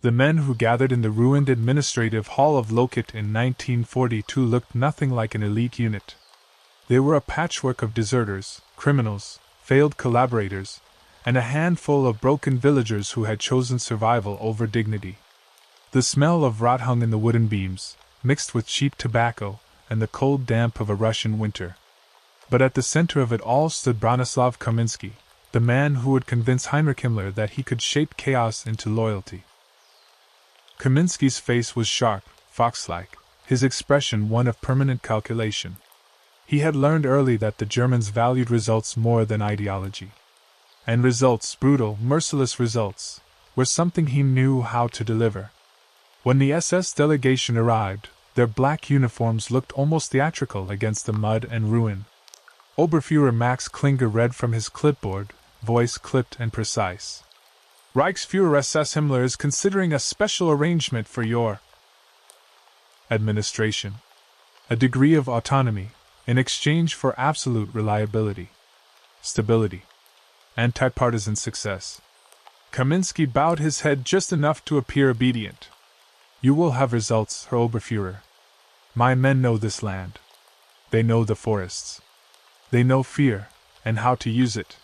The men who gathered in the ruined administrative hall of Lokot in 1942 looked nothing like an elite unit. They were a patchwork of deserters, criminals, failed collaborators, and a handful of broken villagers who had chosen survival over dignity. The smell of rot hung in the wooden beams, mixed with cheap tobacco and the cold damp of a Russian winter. But at the center of it all stood Bronislav Kaminski, the man who would convince Heinrich Himmler that he could shape chaos into loyalty. Kaminski's face was sharp, fox-like, his expression one of permanent calculation. He had learned early that the Germans valued results more than ideology. And results, brutal, merciless results, were something he knew how to deliver. When the SS delegation arrived, their black uniforms looked almost theatrical against the mud and ruin. Oberfuhrer Max Klinger read from his clipboard, voice clipped and precise. Reichsfuhrer SS Himmler is considering a special arrangement for your administration. A degree of autonomy, in exchange for absolute reliability, stability, anti-partisan success. Kaminski bowed his head just enough to appear obedient. You will have results, Herr Oberfuhrer. My men know this land. They know the forests. They know fear, and how to use it.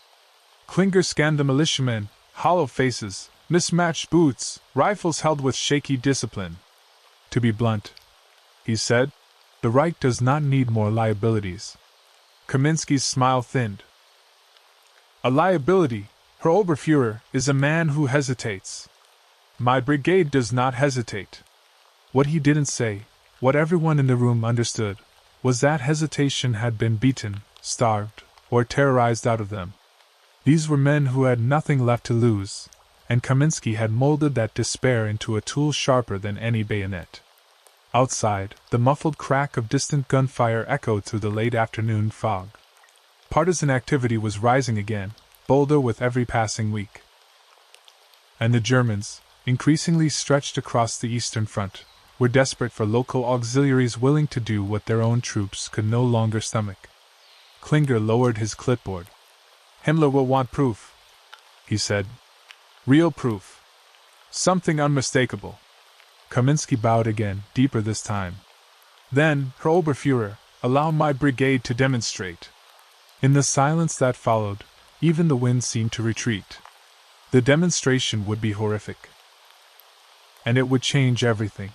Klinger scanned the militiamen, hollow faces, mismatched boots, rifles held with shaky discipline. To be blunt, he said, the Reich does not need more liabilities. Kaminski's smile thinned. A liability, Herr Oberfuhrer, is a man who hesitates. My brigade does not hesitate. What he didn't say, what everyone in the room understood, was that hesitation had been beaten, starved, or terrorized out of them. These were men who had nothing left to lose, and Kaminski had molded that despair into a tool sharper than any bayonet. Outside, the muffled crack of distant gunfire echoed through the late afternoon fog. Partisan activity was rising again, bolder with every passing week. And the Germans, increasingly stretched across the Eastern Front, were desperate for local auxiliaries willing to do what their own troops could no longer stomach. Klinger lowered his clipboard. Himmler will want proof, he said. Real proof. Something unmistakable. Kaminski bowed again, deeper this time. Then, Herr Oberfuhrer, allow my brigade to demonstrate. In the silence that followed, even the wind seemed to retreat. The demonstration would be horrific. And it would change everything.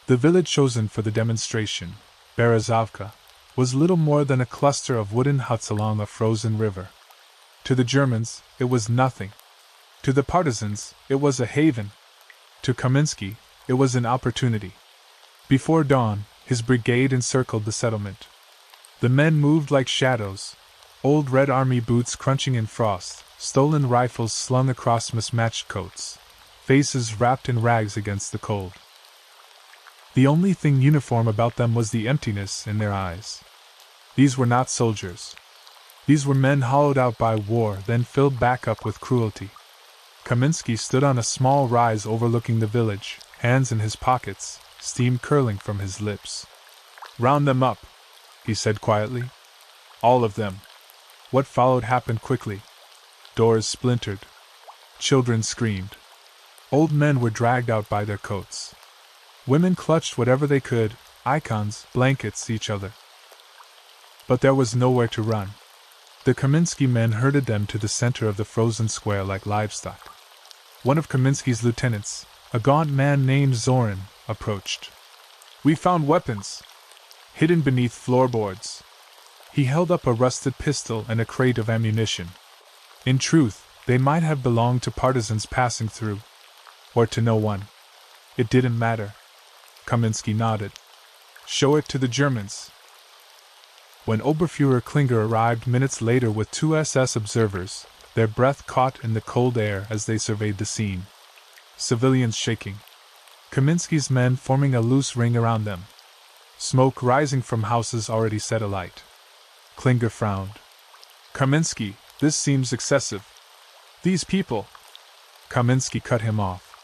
The village chosen for the demonstration, Berezovka, was little more than a cluster of wooden huts along a frozen river. To the Germans, it was nothing. To the partisans, it was a haven. To Kaminski, it was an opportunity. Before dawn, his brigade encircled the settlement. The men moved like shadows, old Red Army boots crunching in frost, stolen rifles slung across mismatched coats, faces wrapped in rags against the cold. The only thing uniform about them was the emptiness in their eyes. These were not soldiers. These were men hollowed out by war, then filled back up with cruelty. Kaminski stood on a small rise overlooking the village, hands in his pockets, steam curling from his lips. Round them up, he said quietly. All of them. What followed happened quickly. Doors splintered. Children screamed. Old men were dragged out by their coats. Women clutched whatever they could, icons, blankets, each other. But there was nowhere to run. The Kaminski men herded them to the center of the frozen square like livestock. One of Kaminski's lieutenants, a gaunt man named Zorin, approached. We found weapons, hidden beneath floorboards. He held up a rusted pistol and a crate of ammunition. In truth, they might have belonged to partisans passing through, or to no one. It didn't matter. Kaminski nodded. Show it to the Germans. When Oberfuhrer Klinger arrived minutes later with 2 SS observers, their breath caught in the cold air as they surveyed the scene. Civilians shaking. Kaminski's men forming a loose ring around them. Smoke rising from houses already set alight. Klinger frowned. Kaminski, this seems excessive. These people. Kaminski cut him off.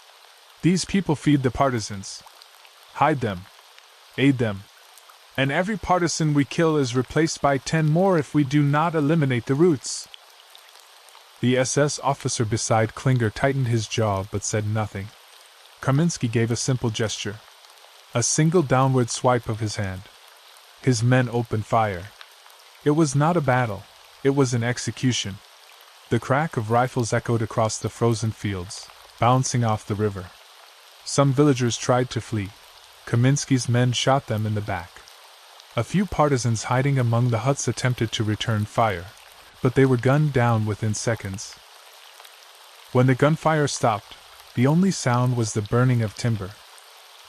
These people feed the partisans. Hide them. Aid them. And every partisan we kill is replaced by 10 more if we do not eliminate the roots. The SS officer beside Klinger tightened his jaw but said nothing. Kaminski gave a simple gesture. A single downward swipe of his hand. His men opened fire. It was not a battle, it was an execution. The crack of rifles echoed across the frozen fields, bouncing off the river. Some villagers tried to flee. Kaminski's men shot them in the back. A few partisans hiding among the huts attempted to return fire, but they were gunned down within seconds. When the gunfire stopped, the only sound was the burning of timber.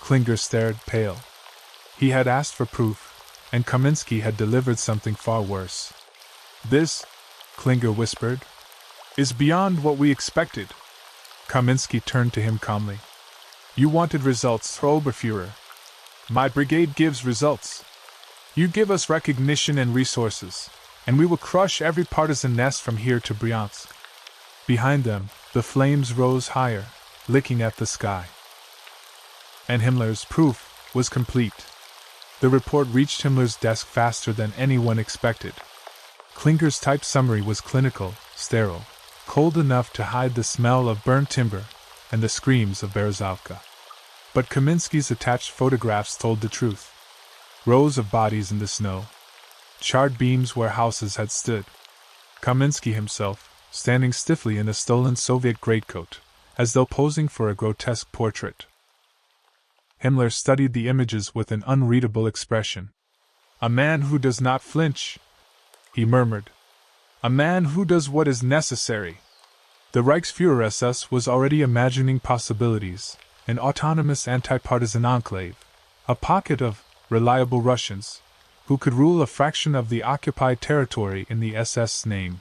Klinger stared, pale. He had asked for proof, and Kaminski had delivered something far worse. "This," Klinger whispered, "is beyond what we expected." Kaminski turned to him calmly. "You wanted results, Oberfuhrer. My brigade gives results. You give us recognition and resources, and we will crush every partisan nest from here to Bryansk." Behind them, the flames rose higher, licking at the sky. And Himmler's proof was complete. The report reached Himmler's desk faster than anyone expected. Klinger's typed summary was clinical, sterile, cold enough to hide the smell of burnt timber and the screams of Berezovka. But Kaminski's attached photographs told the truth. Rows of bodies in the snow. Charred beams where houses had stood. Kaminski himself, standing stiffly in a stolen Soviet greatcoat, as though posing for a grotesque portrait. Himmler studied the images with an unreadable expression. "A man who does not flinch," he murmured. "A man who does what is necessary." The Reichsfuhrer SS was already imagining possibilities, an autonomous anti-partisan enclave, a pocket of reliable Russians, who could rule a fraction of the occupied territory in the SS name.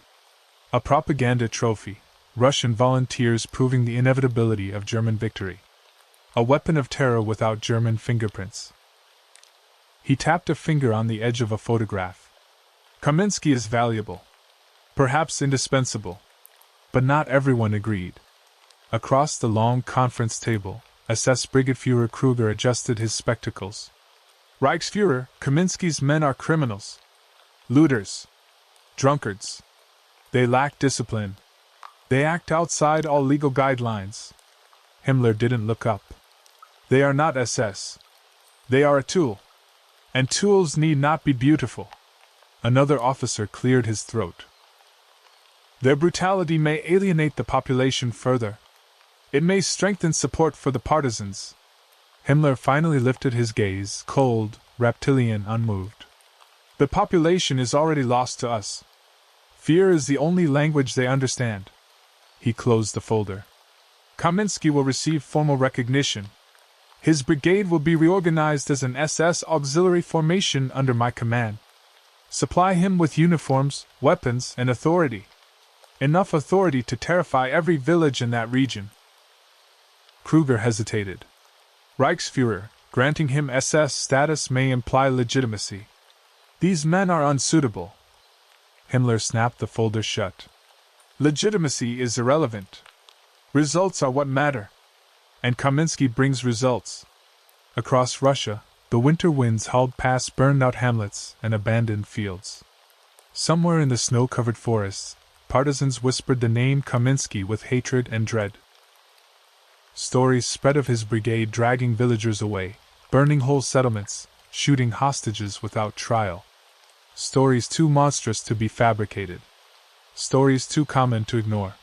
A propaganda trophy, Russian volunteers proving the inevitability of German victory. A weapon of terror without German fingerprints. He tapped a finger on the edge of a photograph. "Kaminski is valuable. Perhaps indispensable." But not everyone agreed. Across the long conference table, SS Brigadefuhrer Kruger adjusted his spectacles. "Reichsfuhrer, Kaminski's men are criminals. Looters. Drunkards. They lack discipline. They act outside all legal guidelines." Himmler didn't look up. "They are not SS. They are a tool. And tools need not be beautiful." Another officer cleared his throat. "Their brutality may alienate the population further. It may strengthen support for the partisans." Himmler finally lifted his gaze, cold, reptilian, unmoved. "The population is already lost to us. Fear is the only language they understand." He closed the folder. "Kaminski will receive formal recognition. His brigade will be reorganized as an SS auxiliary formation under my command. Supply him with uniforms, weapons, and authority. Enough authority to terrify every village in that region." Kruger hesitated. "Reichsfuhrer, granting him SS status may imply legitimacy. These men are unsuitable." Himmler snapped the folder shut. "Legitimacy is irrelevant. Results are what matter. And Kaminski brings results." Across Russia, the winter winds howled past burned-out hamlets and abandoned fields. Somewhere in the snow-covered forests, partisans whispered the name Kaminski with hatred and dread. Stories spread of his brigade dragging villagers away, burning whole settlements, shooting hostages without trial. Stories too monstrous to be fabricated. Stories too common to ignore.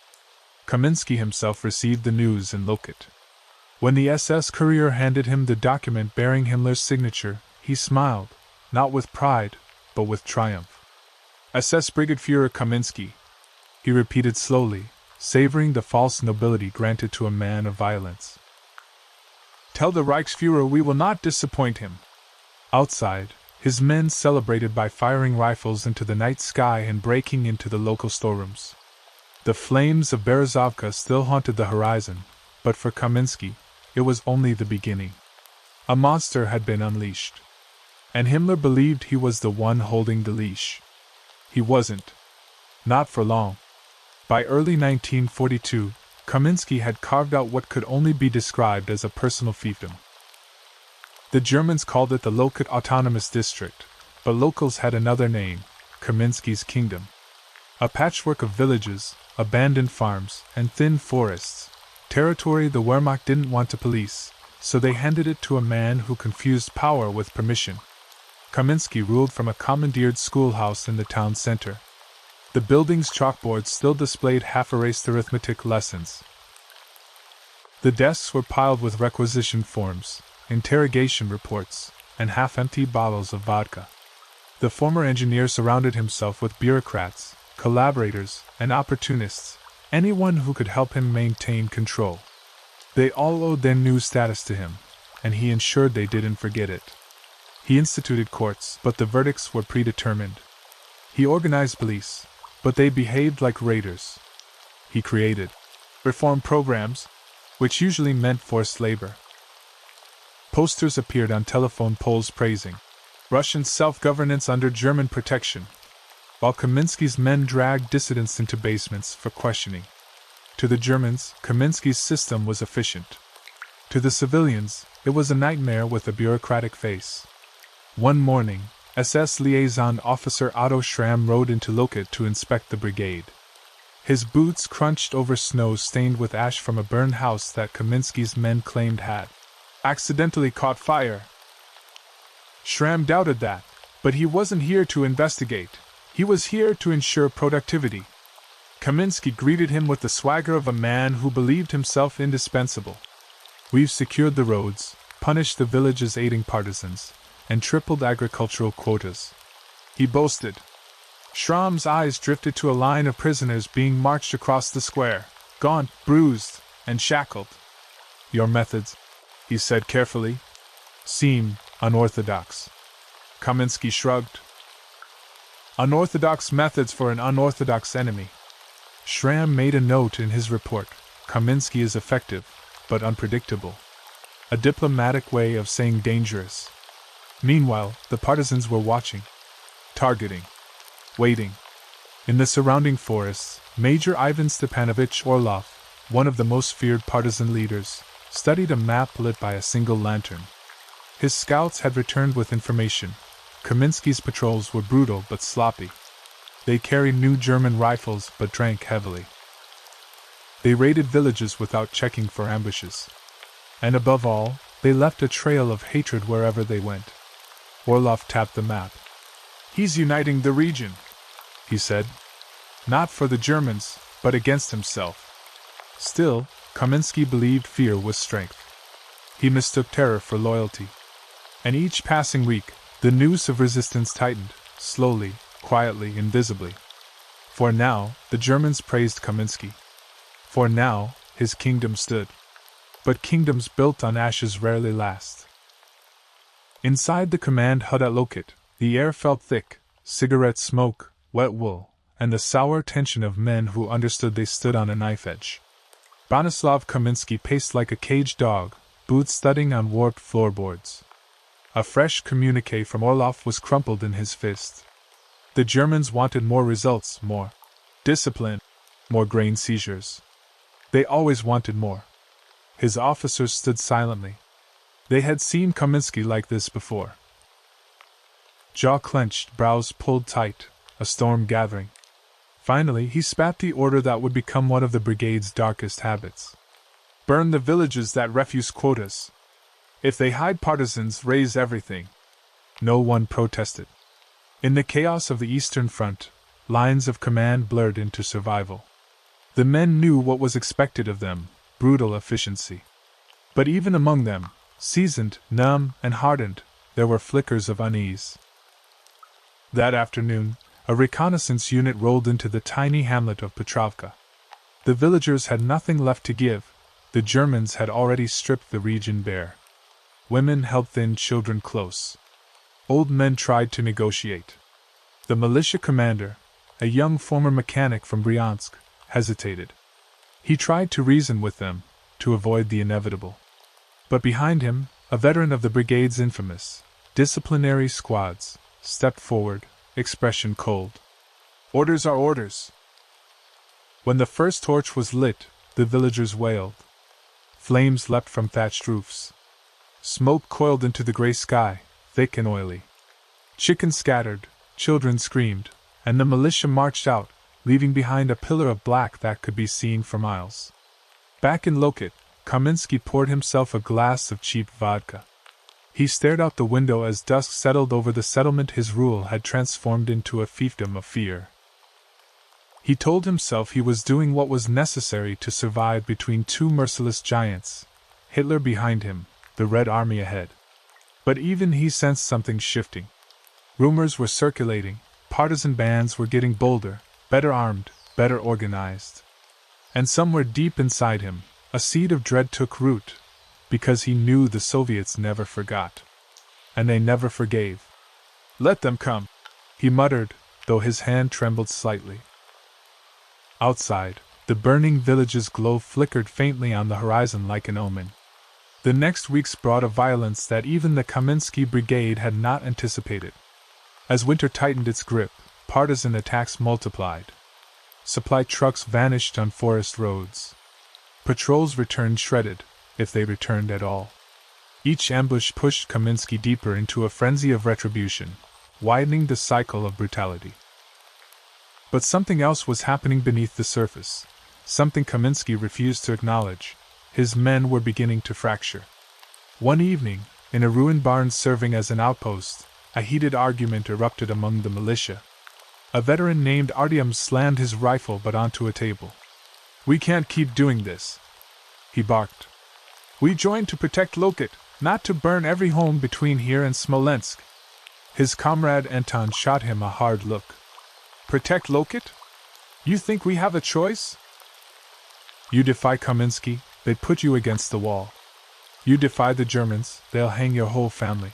Kaminski himself received the news in Lokot. When the SS courier handed him the document bearing Himmler's signature, he smiled, not with pride, but with triumph. "SS Brigadefuhrer Kaminski," he repeated slowly, savoring the false nobility granted to a man of violence. "Tell the Reichsfuhrer we will not disappoint him." Outside, his men celebrated by firing rifles into the night sky and breaking into the local storerooms. The flames of Berezovka still haunted the horizon, but for Kaminski, it was only the beginning. A monster had been unleashed. And Himmler believed he was the one holding the leash. He wasn't. Not for long. By early 1942, Kaminski had carved out what could only be described as a personal fiefdom. The Germans called it the Lokot Autonomous District, but locals had another name, Kaminski's Kingdom. A patchwork of villages, abandoned farms, and thin forests, territory the Wehrmacht didn't want to police, so they handed it to a man who confused power with permission. Kaminski ruled from a commandeered schoolhouse in the town center. The building's chalkboards still displayed half-erased arithmetic lessons. The desks were piled with requisition forms, interrogation reports, and half-empty bottles of vodka. The former engineer surrounded himself with bureaucrats, collaborators, and opportunists, anyone who could help him maintain control. They all owed their new status to him, and he ensured they didn't forget it. He instituted courts, but the verdicts were predetermined. He organized police, but they behaved like raiders. He created reform programs, which usually meant forced labor. Posters appeared on telephone poles praising Russian self-governance under German protection, while Kaminski's men dragged dissidents into basements for questioning. To the Germans, Kaminski's system was efficient. To the civilians, it was a nightmare with a bureaucratic face. One morning, SS liaison officer Otto Schramm rode into Lokot to inspect the brigade. His boots crunched over snow stained with ash from a burned house that Kaminski's men claimed had accidentally caught fire. Schramm doubted that, but he wasn't here to investigate. He was here to ensure productivity. Kaminski greeted him with the swagger of a man who believed himself indispensable. We've secured the roads, punished the village's aiding partisans, and tripled agricultural quotas, he boasted. Schramm's eyes drifted to a line of prisoners being marched across the square, gaunt, bruised, and shackled. Your methods, he said carefully, seem unorthodox. Kaminski shrugged. Unorthodox methods for an unorthodox enemy. Schramm made a note in his report. Kaminski is effective, but unpredictable. A diplomatic way of saying dangerous. Meanwhile, the partisans were watching, targeting, waiting. In the surrounding forests, Major Ivan Stepanovich Orlov, one of the most feared partisan leaders, studied a map lit by a single lantern. His scouts had returned with information. Kaminski's patrols were brutal but sloppy. They carried new German rifles but drank heavily. They raided villages without checking for ambushes. And above all, they left a trail of hatred wherever they went. Orlov tapped the map. He's uniting the region, he said. Not for the Germans, but against himself. Still, Kaminski believed fear was strength. He mistook terror for loyalty. And each passing week, the noose of resistance tightened, slowly, quietly, invisibly. For now, the Germans praised Kaminski. For now, his kingdom stood. But kingdoms built on ashes rarely last. Inside the command hut at Lokot, the air felt thick, cigarette smoke, wet wool, and the sour tension of men who understood they stood on a knife edge. Bronislav Kaminski paced like a caged dog, boots thudding on warped floorboards. A fresh communique from Orlov was crumpled in his fist. The Germans wanted more results, more discipline, more grain seizures. They always wanted more. His officers stood silently. They had seen Kaminski like this before. Jaw clenched, brows pulled tight, a storm gathering. Finally, he spat the order that would become one of the brigade's darkest habits. Burn the villages that refuse quotas. If they hide partisans, raise everything. No one protested. In the chaos of the Eastern Front, lines of command blurred into survival. The men knew what was expected of them, brutal efficiency. But even among them, seasoned, numb, and hardened, there were flickers of unease. That afternoon, a reconnaissance unit rolled into the tiny hamlet of Petrovka. The villagers had nothing left to give. The Germans had already stripped the region bare. Women held thin children close. Old men tried to negotiate. The militia commander, a young former mechanic from Bryansk, hesitated. He tried to reason with them, to avoid the inevitable. But behind him, a veteran of the brigade's infamous disciplinary squads stepped forward, expression cold. Orders are orders. When the first torch was lit, the villagers wailed. Flames leapt from thatched roofs. Smoke coiled into the gray sky, thick and oily. Chickens scattered, children screamed, and the militia marched out, leaving behind a pillar of black that could be seen for miles. Back in Lokot, Kaminski poured himself a glass of cheap vodka. He stared out the window as dusk settled over the settlement his rule had transformed into a fiefdom of fear. He told himself he was doing what was necessary to survive between two merciless giants, Hitler behind him, the Red Army ahead. But even he sensed something shifting. Rumors were circulating, partisan bands were getting bolder, better armed, better organized. And somewhere deep inside him, a seed of dread took root, because he knew the Soviets never forgot. And they never forgave. "Let them come," he muttered, though his hand trembled slightly. Outside, the burning village's glow flickered faintly on the horizon like an omen. The next weeks brought a violence that even the Kaminski Brigade had not anticipated. As winter tightened its grip, partisan attacks multiplied. Supply trucks vanished on forest roads. Patrols returned shredded, if they returned at all. Each ambush pushed Kaminski deeper into a frenzy of retribution, widening the cycle of brutality. But something else was happening beneath the surface, something Kaminski refused to acknowledge. His men were beginning to fracture. One evening, in a ruined barn serving as an outpost, a heated argument erupted among the militia. A veteran named Artyom slammed his rifle butt onto a table. "We can't keep doing this," he barked. "We joined to protect Lokot, not to burn every home between here and Smolensk." His comrade Anton shot him a hard look. "Protect Lokot? You think we have a choice? You defy Kaminski, they put you against the wall. You defy the Germans, they'll hang your whole family."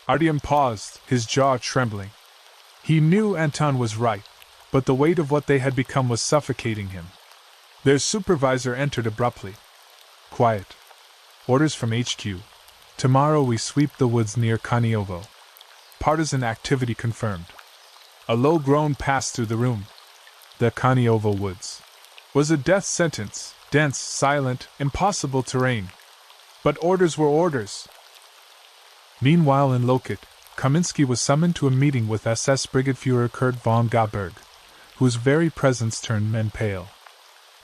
Artyom paused, his jaw trembling. He knew Anton was right, but the weight of what they had become was suffocating him. Their supervisor entered abruptly. "Quiet. Orders from HQ. Tomorrow we sweep the woods near Kaniovo. Partisan activity confirmed." A low groan passed through the room. The Kaniovo woods was a death sentence, dense, silent, impossible terrain. But orders were orders. Meanwhile in Lokot, Kaminski was summoned to a meeting with SS Brigadefuhrer Kurt von Godberg, whose very presence turned men pale.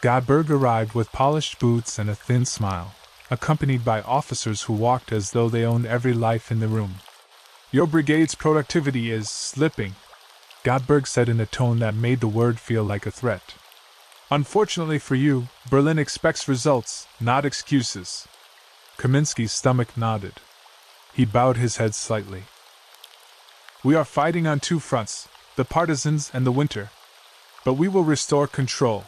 Godberg arrived with polished boots and a thin smile, accompanied by officers who walked as though they owned every life in the room. "Your brigade's productivity is slipping," Godberg said in a tone that made the word feel like a threat. "Unfortunately for you, Berlin expects results, not excuses." Kaminski's stomach nodded. He bowed his head slightly. "We are fighting on two fronts, the partisans and the winter. But we will restore control."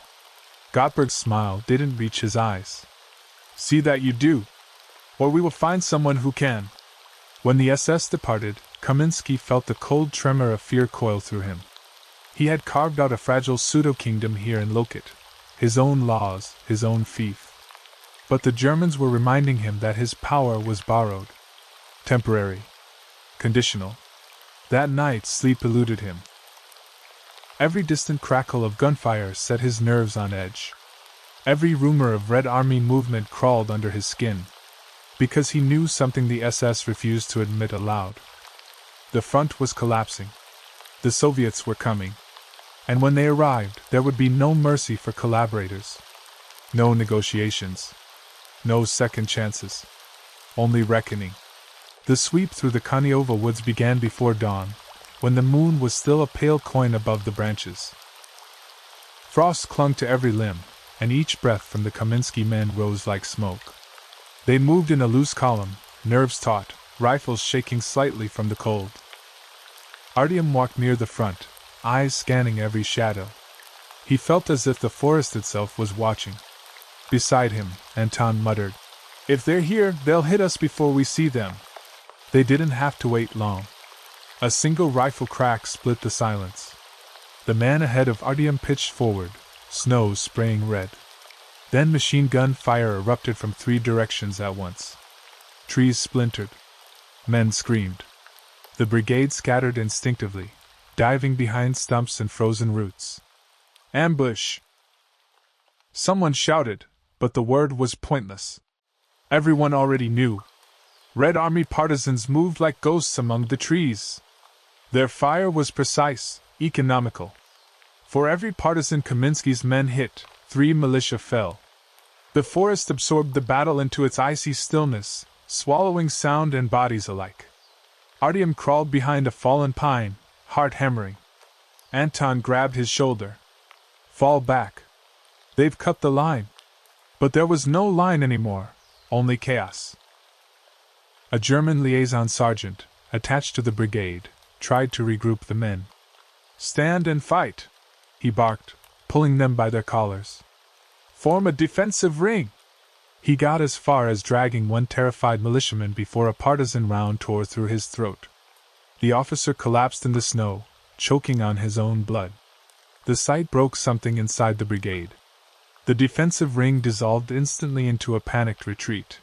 Godberg's smile didn't reach his eyes. "See that you do, or we will find someone who can." When the SS departed, Kaminski felt the cold tremor of fear coil through him. He had carved out a fragile pseudo-kingdom here in Lokot, his own laws, his own fief. But the Germans were reminding him that his power was borrowed. Temporary. Conditional. That night sleep eluded him. Every distant crackle of gunfire set his nerves on edge. Every rumor of Red Army movement crawled under his skin. Because he knew something the SS refused to admit aloud. The front was collapsing. The Soviets were coming. And when they arrived, there would be no mercy for collaborators. No negotiations. No second chances. Only reckoning. The sweep through the Kaniovo woods began before dawn, when the moon was still a pale coin above the branches. Frost clung to every limb, and each breath from the Kaminski men rose like smoke. They moved in a loose column, nerves taut, rifles shaking slightly from the cold. Artyom walked near the front, eyes scanning every shadow. He felt as if the forest itself was watching. Beside him, Anton muttered, "If they're here, they'll hit us before we see them." They didn't have to wait long. A single rifle crack split the silence. The man ahead of Artyom pitched forward, snow spraying red. Then machine gun fire erupted from 3 directions at once. Trees splintered. Men screamed. The brigade scattered instinctively, diving behind stumps and frozen roots. "Ambush!" Someone shouted, but the word was pointless. Everyone already knew. Red Army partisans moved like ghosts among the trees. Their fire was precise, economical. For every partisan Kaminski's men hit, 3 militia fell. The forest absorbed the battle into its icy stillness, swallowing sound and bodies alike. Artyom crawled behind a fallen pine, heart hammering. Anton grabbed his shoulder. Fall back. They've cut the line. But there was no line anymore, only chaos. A German liaison sergeant, attached to the brigade, tried to regroup the men. Stand and fight, he barked, pulling them by their collars. Form a defensive ring. He got as far as dragging one terrified militiaman before a partisan round tore through his throat. The officer collapsed in the snow, choking on his own blood. The sight broke something inside the brigade. The defensive ring dissolved instantly into a panicked retreat.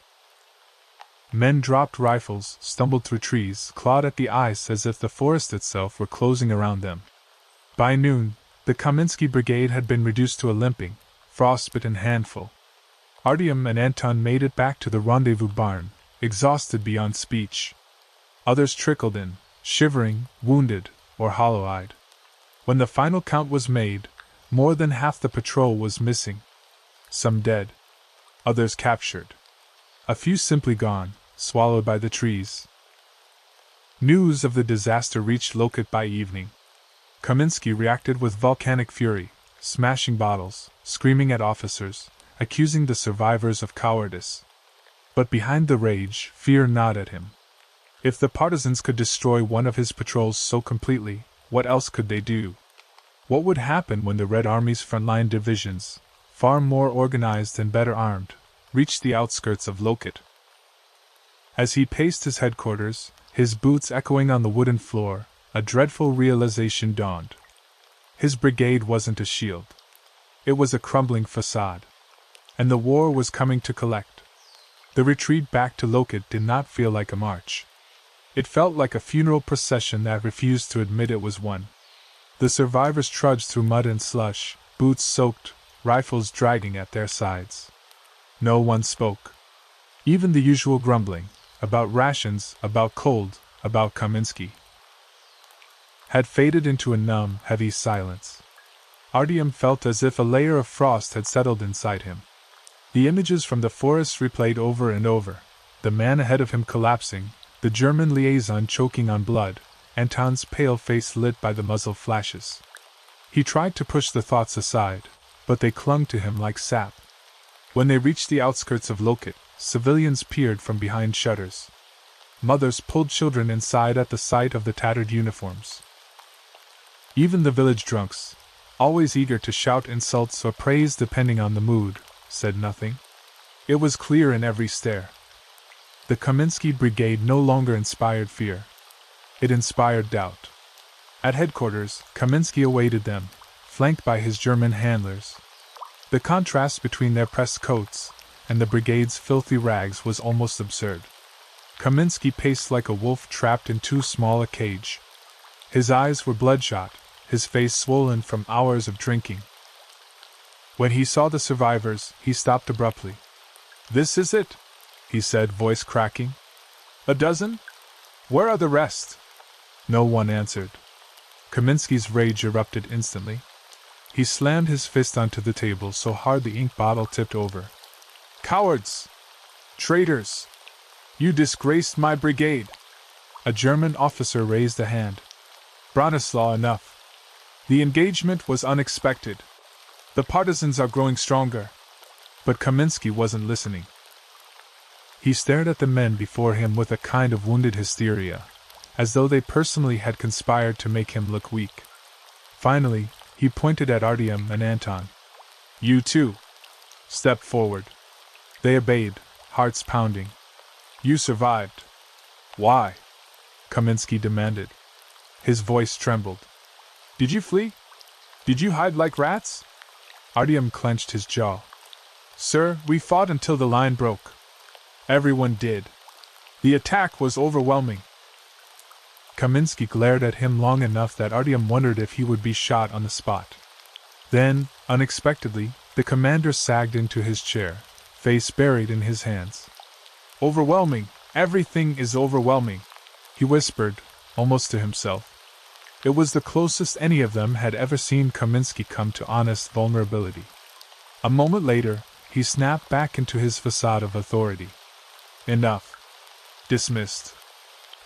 Men dropped rifles, stumbled through trees, clawed at the ice as if the forest itself were closing around them. By noon, the Kaminski Brigade had been reduced to a limping, frostbitten handful. Artyom and Anton made it back to the rendezvous barn, exhausted beyond speech. Others trickled in, shivering, wounded, or hollow-eyed. When the final count was made, more than half the patrol was missing. Some dead, others captured. A few simply gone, swallowed by the trees. News of the disaster reached Lokot by evening. Kaminski reacted with volcanic fury, smashing bottles, screaming at officers, accusing the survivors of cowardice. But behind the rage, fear gnawed at him. If the partisans could destroy one of his patrols so completely, what else could they do? What would happen when the Red Army's frontline divisions, far more organized and better armed, reached the outskirts of Lokot? As he paced his headquarters, his boots echoing on the wooden floor, a dreadful realization dawned. His brigade wasn't a shield. It was a crumbling facade. And the war was coming to collect. The retreat back to Lokot did not feel like a march. It felt like a funeral procession that refused to admit it was one. The survivors trudged through mud and slush, boots soaked, rifles dragging at their sides. No one spoke. Even the usual grumbling, about rations, about cold, about Kaminski, had faded into a numb, heavy silence. Artyom felt as if a layer of frost had settled inside him. The images from the forest replayed over and over, the man ahead of him collapsing, the German liaison choking on blood, Anton's pale face lit by the muzzle flashes. He tried to push the thoughts aside, but they clung to him like sap. When they reached the outskirts of Lokot, civilians peered from behind shutters. Mothers pulled children inside at the sight of the tattered uniforms. Even the village drunks, always eager to shout insults or praise depending on the mood, said nothing. It was clear in every stare. The Kaminski Brigade no longer inspired fear. It inspired doubt. At headquarters, Kaminski awaited them, flanked by his German handlers. The contrast between their pressed coats and the brigade's filthy rags was almost absurd. Kaminski paced like a wolf trapped in too small a cage. His eyes were bloodshot, his face swollen from hours of drinking. When he saw the survivors, he stopped abruptly. "This is it," he said, voice cracking. "A dozen? Where are the rest?" No one answered. Kaminski's rage erupted instantly. He slammed his fist onto the table so hard the ink bottle tipped over. "Cowards! Traitors! You disgraced my brigade!" A German officer raised a hand. "Bronislav, enough. The engagement was unexpected. The partisans are growing stronger." But Kaminski wasn't listening. He stared at the men before him with a kind of wounded hysteria, as though they personally had conspired to make him look weak. Finally, he pointed at Artyom and Anton. "You too. Step forward." They obeyed, hearts pounding. "You survived. Why?" Kaminski demanded. His voice trembled. "Did you flee? Did you hide like rats?" Artyom clenched his jaw. "Sir, we fought until the line broke. Everyone did. The attack was overwhelming." Kaminski glared at him long enough that Artyom wondered if he would be shot on the spot. Then, unexpectedly, the commander sagged into his chair, face buried in his hands. "Overwhelming! Everything is overwhelming!" he whispered, almost to himself. It was the closest any of them had ever seen Kaminski come to honest vulnerability. A moment later, he snapped back into his facade of authority. Enough. Dismissed.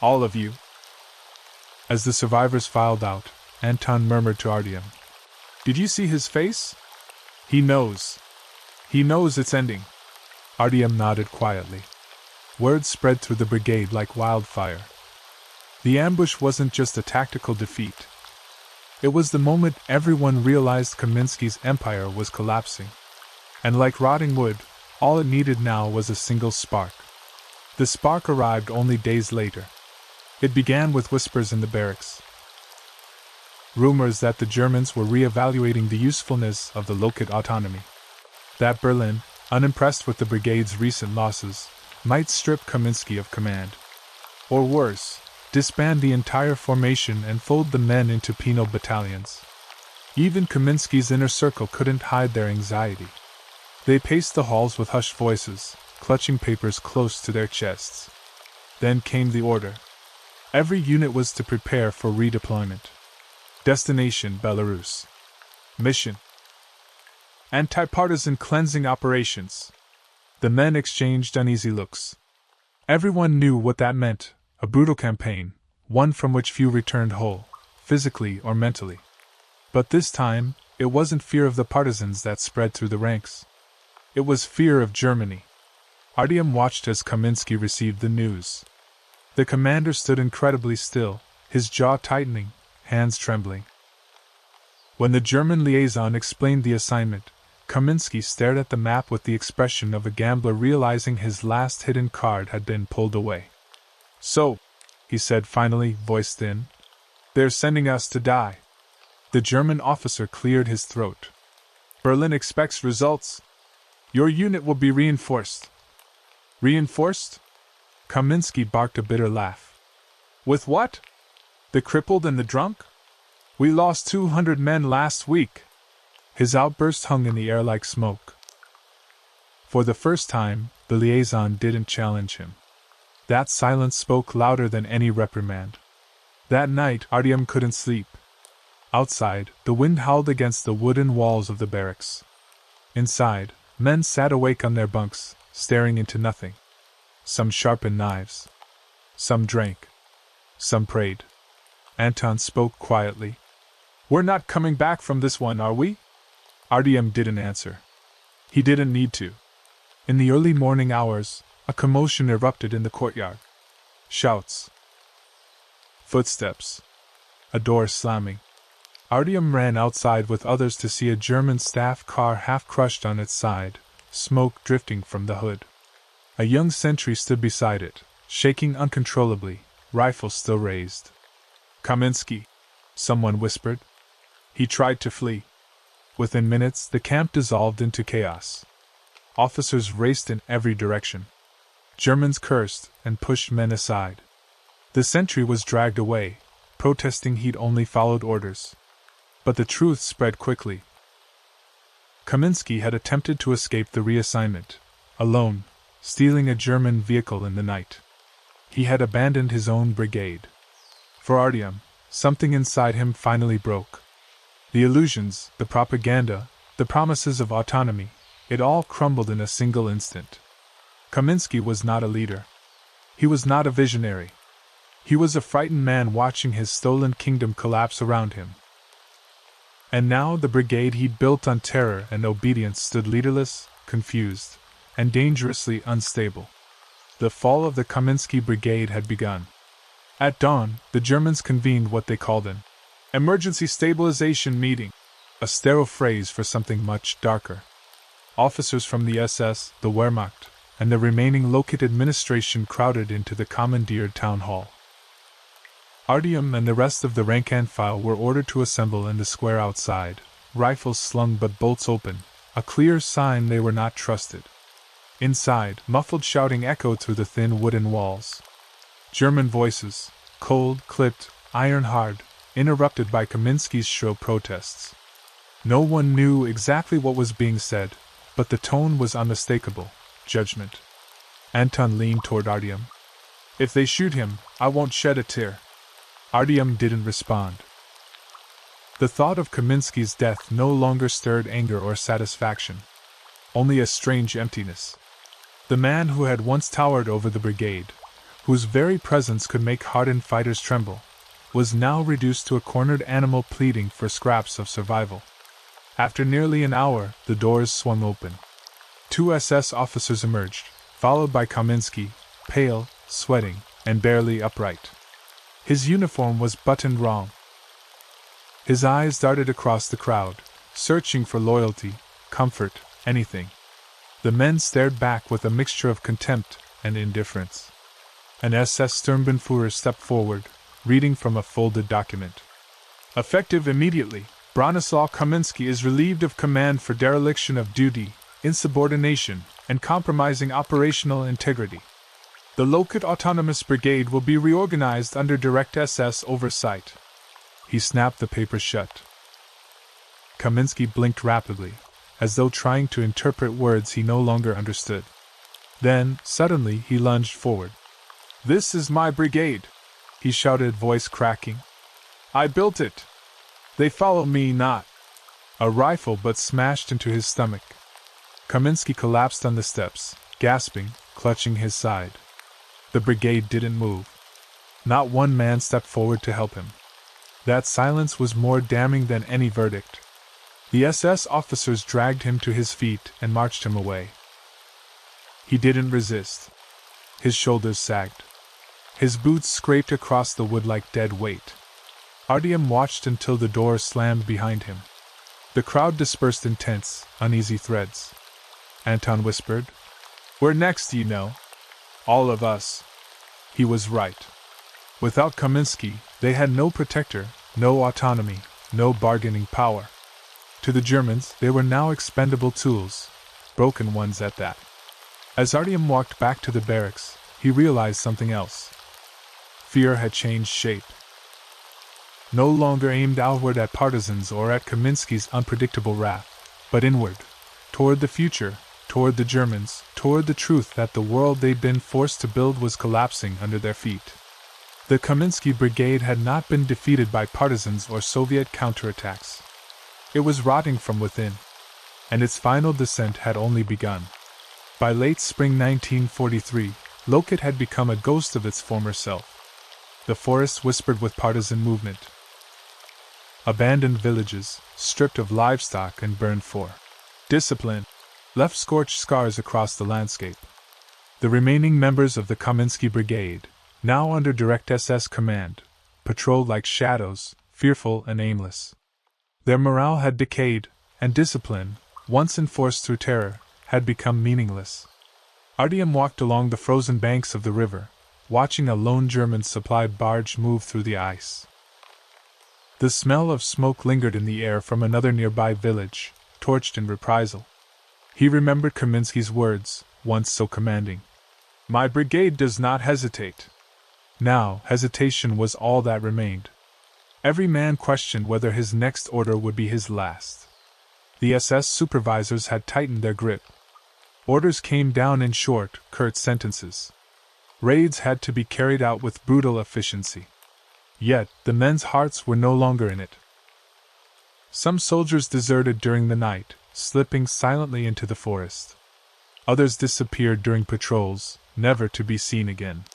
All of you. As the survivors filed out, Anton murmured to Artyom. Did you see his face? He knows. He knows it's ending. Artyom nodded quietly. Word spread through the brigade like wildfire. The ambush wasn't just a tactical defeat. It was the moment everyone realized Kaminski's empire was collapsing. And like rotting wood, all it needed now was a single spark. The spark arrived only days later. It began with whispers in the barracks. Rumors that the Germans were re-evaluating the usefulness of the Lokot autonomy. That Berlin, unimpressed with the brigade's recent losses, might strip Kaminski of command. Or worse, disband the entire formation and fold the men into penal battalions. Even Kaminski's inner circle couldn't hide their anxiety. They paced the halls with hushed voices, clutching papers close to their chests. Then came the order. Every unit was to prepare for redeployment. Destination Belarus. Mission: anti-partisan cleansing operations. The men exchanged uneasy looks. Everyone knew what that meant, a brutal campaign, one from which few returned whole, physically or mentally. But this time, it wasn't fear of the partisans that spread through the ranks. It was fear of Germany. Artyom watched as Kaminski received the news. The commander stood incredibly still, his jaw tightening, hands trembling. When the German liaison explained the assignment, Kaminski stared at the map with the expression of a gambler realizing his last hidden card had been pulled away. So, he said finally, voice thin, they're sending us to die. The German officer cleared his throat. Berlin expects results. Your unit will be reinforced. Reinforced? Kaminski barked a bitter laugh. With what? The crippled and the drunk? We lost 200 men last week. His outburst hung in the air like smoke. For the first time, the liaison didn't challenge him. That silence spoke louder than any reprimand. That night, Artyom couldn't sleep. Outside, the wind howled against the wooden walls of the barracks. Inside, men sat awake on their bunks, staring into nothing. Some sharpened knives. Some drank. Some prayed. Anton spoke quietly. We're not coming back from this one, are we? Artyom didn't answer. He didn't need to. In the early morning hours, a commotion erupted in the courtyard. Shouts. Footsteps. A door slamming. Artyom ran outside with others to see a German staff car half crushed on its side, smoke drifting from the hood. A young sentry stood beside it, shaking uncontrollably, rifle still raised. Kaminski, someone whispered. He tried to flee. Within minutes, the camp dissolved into chaos. Officers raced in every direction. Germans cursed and pushed men aside. The sentry was dragged away, protesting he'd only followed orders. But the truth spread quickly. Kaminski had attempted to escape the reassignment, alone, stealing a German vehicle in the night. He had abandoned his own brigade. For Artyom, something inside him finally broke. The illusions, the propaganda, the promises of autonomy, it all crumbled in a single instant. Kaminski was not a leader. He was not a visionary. He was a frightened man watching his stolen kingdom collapse around him. And now the brigade he'd built on terror and obedience stood leaderless, confused, and dangerously unstable. The fall of the Kaminski Brigade had begun. At dawn, the Germans convened what they called an emergency stabilization meeting, a sterile phrase for something much darker. Officers from the SS, the Wehrmacht, and the remaining Lokot administration crowded into the commandeered town hall. Artyom and the rest of the rank and file were ordered to assemble in the square outside, rifles slung but bolts open, a clear sign they were not trusted. Inside, muffled shouting echoed through the thin wooden walls. German voices, cold, clipped, iron-hard, interrupted by Kaminski's shrill protests. No one knew exactly what was being said, but the tone was unmistakable. Judgment. Anton leaned toward Artyom. If they shoot him, I won't shed a tear. Artyom didn't respond. The thought of Kaminski's death no longer stirred anger or satisfaction. only a strange emptiness. The man who had once towered over the brigade, whose very presence could make hardened fighters tremble, was now reduced to a cornered animal pleading for scraps of survival. After nearly an hour, the doors swung open. 2 SS officers emerged, followed by Kaminski, pale, sweating, and barely upright. His uniform was buttoned wrong. His eyes darted across the crowd, searching for loyalty, comfort, anything. The men stared back with a mixture of contempt and indifference. An SS Sturmbannführer stepped forward, reading from a folded document. Effective immediately, Bronislav Kaminski is relieved of command for dereliction of duty, insubordination, and compromising operational integrity. The Lokot Autonomous Brigade will be reorganized under direct SS oversight. He snapped the paper shut. Kaminski blinked rapidly, as though trying to interpret words he no longer understood. Then, suddenly, he lunged forward. "This is my brigade," he shouted, voice cracking. "I built it. They follow me not." A rifle butt smashed into his stomach. Kaminski collapsed on the steps, gasping, clutching his side. The brigade didn't move. Not one man stepped forward to help him. That silence was more damning than any verdict. The SS officers dragged him to his feet and marched him away. He didn't resist. His shoulders sagged. His boots scraped across the wood like dead weight. Artyom watched until the door slammed behind him. The crowd dispersed in tense, uneasy threads. Anton whispered, "We're next, you know. All of us." He was right. Without Kaminski, they had no protector, no autonomy, no bargaining power. To the Germans, they were now expendable tools, broken ones at that. As Artyom walked back to the barracks, he realized something else. Fear had changed shape. No longer aimed outward at partisans or at Kaminski's unpredictable wrath, but inward, toward the future, toward the Germans, toward the truth that the world they'd been forced to build was collapsing under their feet. The Kaminski Brigade had not been defeated by partisans or Soviet counterattacks. It was rotting from within, and its final descent had only begun. By late spring 1943, Lokot had become a ghost of its former self. The forests whispered with partisan movement. Abandoned villages, stripped of livestock and burned for discipline, left scorched scars across the landscape. The remaining members of the Kaminski Brigade, now under direct SS command, patrolled like shadows, fearful and aimless. Their morale had decayed, and discipline, once enforced through terror, had become meaningless. Artyom walked along the frozen banks of the river, watching a lone German supply barge move through the ice. The smell of smoke lingered in the air from another nearby village, torched in reprisal. He remembered Kaminski's words, once so commanding. "My brigade does not hesitate." Now, hesitation was all that remained. Every man questioned whether his next order would be his last. The SS supervisors had tightened their grip. Orders came down in short, curt sentences. Raids had to be carried out with brutal efficiency. Yet, the men's hearts were no longer in it. Some soldiers deserted during the night, slipping silently into the forest. Others disappeared during patrols, never to be seen again.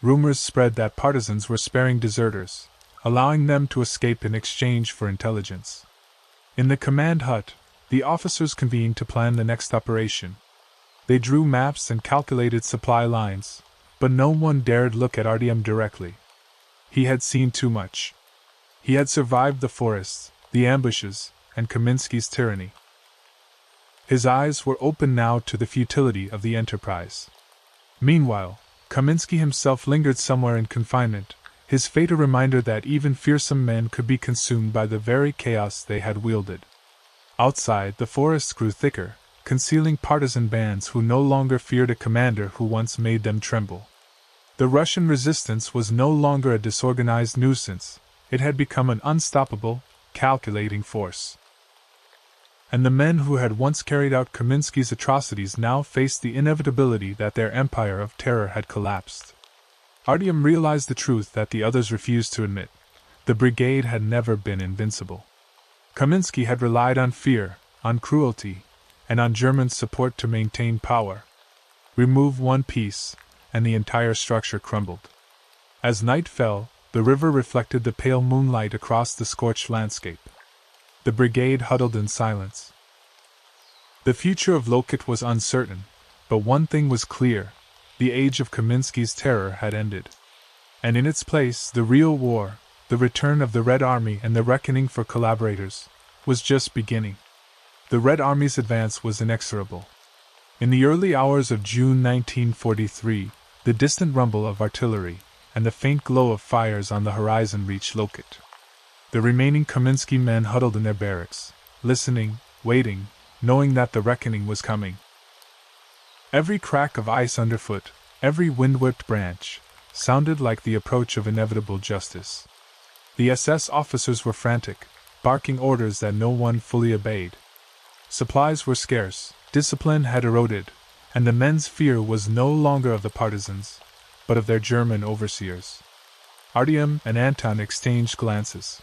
Rumors spread that partisans were sparing deserters, allowing them to escape in exchange for intelligence. In the command hut, the officers convened to plan the next operation. They drew maps and calculated supply lines, but no one dared look at Artyom directly. He had seen too much. He had survived the forests, the ambushes, and Kaminski's tyranny. His eyes were open now to the futility of the enterprise. Meanwhile, Kaminski himself lingered somewhere in confinement, his fate a reminder that even fearsome men could be consumed by the very chaos they had wielded. Outside, the forests grew thicker, concealing partisan bands who no longer feared a commander who once made them tremble. The Russian resistance was no longer a disorganized nuisance, it had become an unstoppable, calculating force. And the men who had once carried out Kaminski's atrocities now faced the inevitability that their empire of terror had collapsed. Artyom realized the truth that the others refused to admit. The brigade had never been invincible. Kaminski had relied on fear, on cruelty, and on German support to maintain power. Remove one piece, and the entire structure crumbled. As night fell, the river reflected the pale moonlight across the scorched landscape. The brigade huddled in silence. The future of Lokot was uncertain, but one thing was clear: the age of Kaminski's terror had ended. And in its place, the real war, the return of the Red Army and the reckoning for collaborators, was just beginning. The Red Army's advance was inexorable. In the early hours of June 1943, the distant rumble of artillery and the faint glow of fires on the horizon reached Lokot. The remaining Kaminski men huddled in their barracks, listening, waiting, knowing that the reckoning was coming. Every crack of ice underfoot, every wind-whipped branch, sounded like the approach of inevitable justice. The SS officers were frantic, barking orders that no one fully obeyed. Supplies were scarce, discipline had eroded, and the men's fear was no longer of the partisans, but of their German overseers. Artyom and Anton exchanged glances.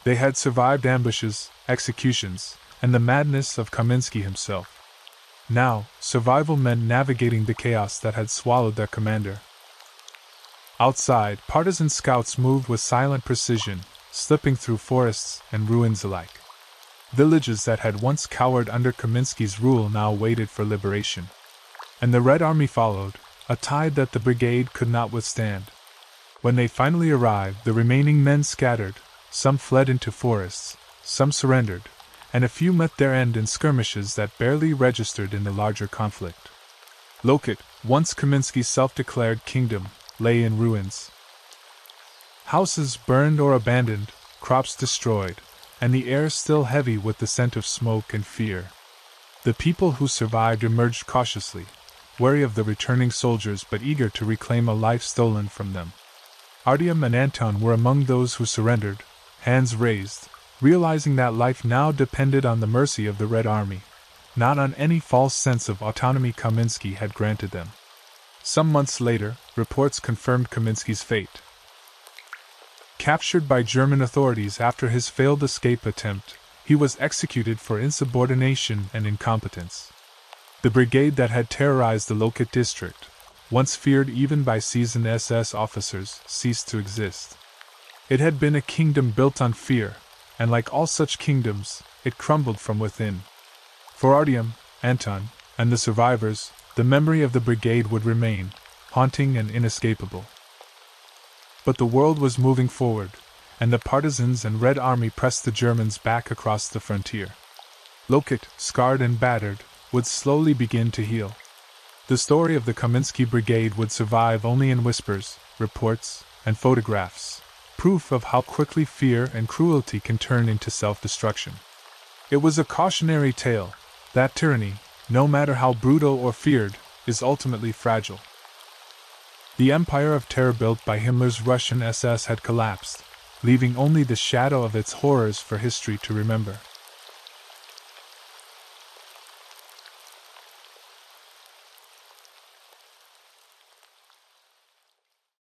They had survived ambushes, executions, and the madness of Kaminski himself. Now, survival meant navigating the chaos that had swallowed their commander. Outside, partisan scouts moved with silent precision, slipping through forests and ruins alike. Villages that had once cowered under Kaminski's rule now waited for liberation. And the Red Army followed, a tide that the brigade could not withstand. When they finally arrived, the remaining men scattered, some fled into forests, some surrendered, and a few met their end in skirmishes that barely registered in the larger conflict. Lokot, once Kaminski's self-declared kingdom, lay in ruins. Houses burned or abandoned, crops destroyed, and the air still heavy with the scent of smoke and fear. The people who survived emerged cautiously, wary of the returning soldiers but eager to reclaim a life stolen from them. Artyom and Anton were among those who surrendered, hands raised, realizing that life now depended on the mercy of the Red Army, not on any false sense of autonomy Kaminski had granted them. Some months later, reports confirmed Kaminski's fate. Captured by German authorities after his failed escape attempt, he was executed for insubordination and incompetence. The brigade that had terrorized the Lokot district, once feared even by seasoned SS officers, ceased to exist. It had been a kingdom built on fear, and like all such kingdoms, it crumbled from within. For Artyom, Anton, and the survivors, the memory of the brigade would remain, haunting and inescapable. But the world was moving forward, and the partisans and Red Army pressed the Germans back across the frontier. Lokot, scarred and battered, would slowly begin to heal. The story of the Kaminski Brigade would survive only in whispers, reports, and photographs, proof of how quickly fear and cruelty can turn into self-destruction. It was a cautionary tale that tyranny, no matter how brutal or feared, is ultimately fragile. The empire of terror built by Himmler's Russian SS had collapsed, leaving only the shadow of its horrors for history to remember.